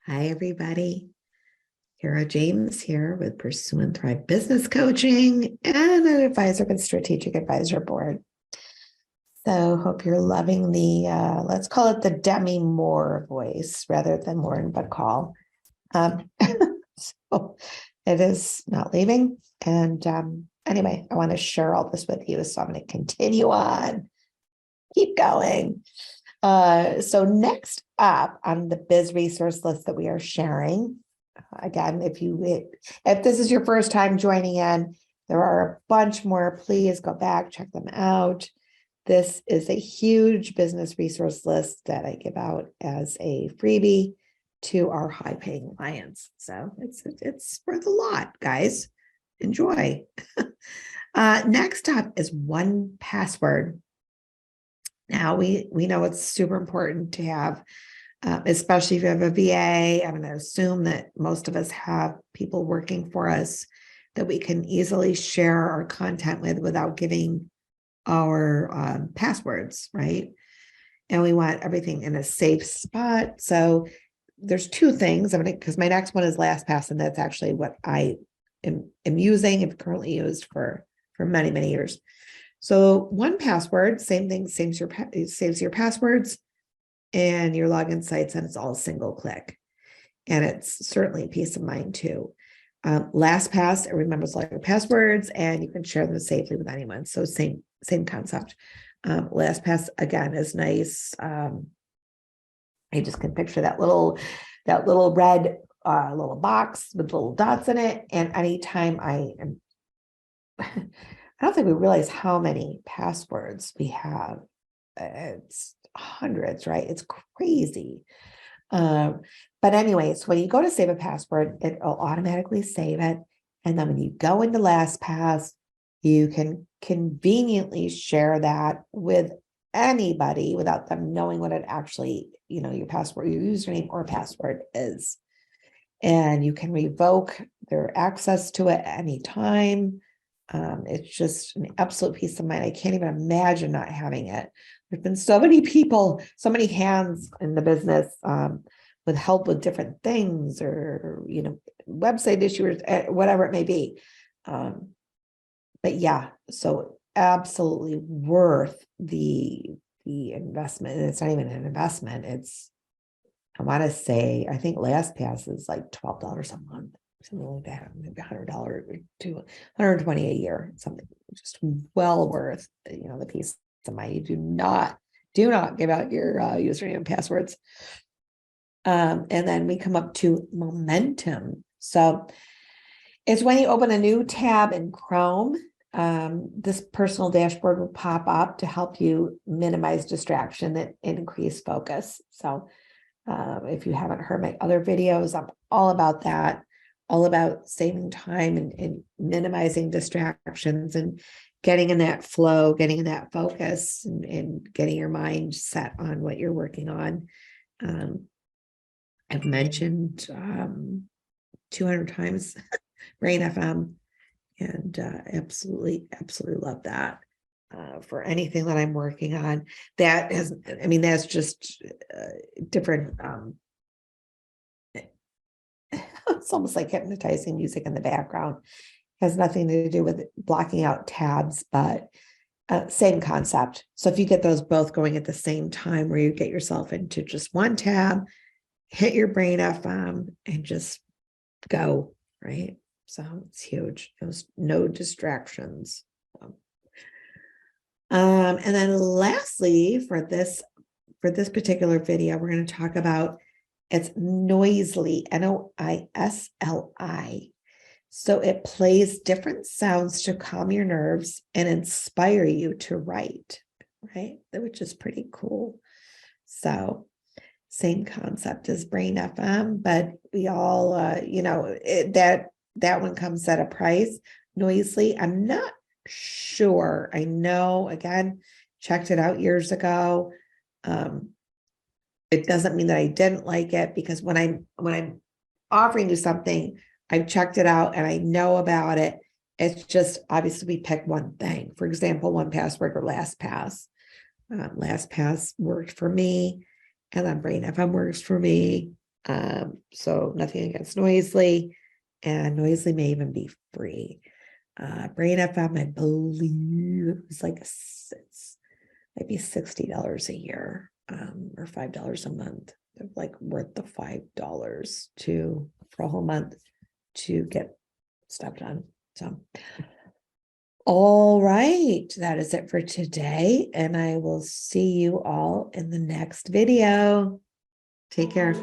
Hi, everybody. Kara James here with Pursue and Thrive Business Coaching and an advisor with Strategic Advisor Board. So hope you're loving the, let's call it the Demi Moore voice rather than Lauren Bacall. So it is not leaving. And anyway, I want to share all this with you. So I'm going to continue on, keep going. So next up on the biz resource list that we are sharing, again, if this is your first time joining in, there are a bunch more. Please go back, check them out. This is a huge business resource list that I give out as a freebie to our high-paying clients. So it's worth a lot, guys. Enjoy. Next up is 1Password. Now we know it's super important to have, especially if you have a VA. I'm going to assume that most of us have people working for us that we can easily share our content with without giving our passwords, right? And we want everything in a safe spot. So there's two things. I'm going to, because my next one is LastPass, and that's actually what I am using and currently used for many, many years. So 1Password, same thing, saves your passwords and your login sites, and it's all a single click. And it's certainly peace of mind too. LastPass, it remembers all your passwords and you can share them safely with anyone. So same concept. LastPass again is nice. I just can picture that little red little box with little dots in it. And anytime I am I don't think we realize how many passwords we have. It's hundreds, right? It's crazy. But anyways, when you go to save a password, it'll automatically save it. And then when you go into LastPass, you can conveniently share that with anybody without them knowing what it actually, your password, your username or password is. And you can revoke their access to it at any time. It's just an absolute peace of mind. I can't even imagine not having it. There's been so many people, so many hands in the business with help with different things or, website issues, whatever it may be. But yeah, so absolutely worth the investment. And it's not even an investment. I want to say, I think LastPass is like $12 a month. Something like that, maybe $100 or $120 a year, something just well worth, the peace of mind. You do not give out your username and passwords. And then we come up to Momentum. So it's when you open a new tab in Chrome, this personal dashboard will pop up to help you minimize distraction and increase focus. So if you haven't heard my other videos, I'm all about that. All about saving time and minimizing distractions and getting in that flow, getting in that focus and getting your mind set on what you're working on. I've mentioned 200 times Brain FM and absolutely love that for anything that I'm working on. That's just different. It's almost like hypnotizing music in the background. It has nothing to do with blocking out tabs, but same concept. So if you get those both going at the same time, where you get yourself into just one tab, hit your Brain FM and just go, right? So it's huge. There's no distractions. And then lastly, for this particular video, we're going to talk about it's Noisly, Noisli. So it plays different sounds to calm your nerves and inspire you to write, right? Which is pretty cool. So same concept as Brain FM, but we all, that one comes at a price. Noisly, I'm not sure. I know, again, checked it out years ago. It doesn't mean that I didn't like it, because when I'm offering you something, I've checked it out and I know about it. It's just obviously we pick one thing. For example, 1Password or LastPass. LastPass worked for me, and then Brain FM works for me. So nothing against Noisely, and Noisely may even be free. Brain FM, I believe it was like maybe $60 a year, or $5 a month. They're like worth the $5 for a whole month to get stuff done. So, all right, that is it for today, and I will see you all in the next video. Take care.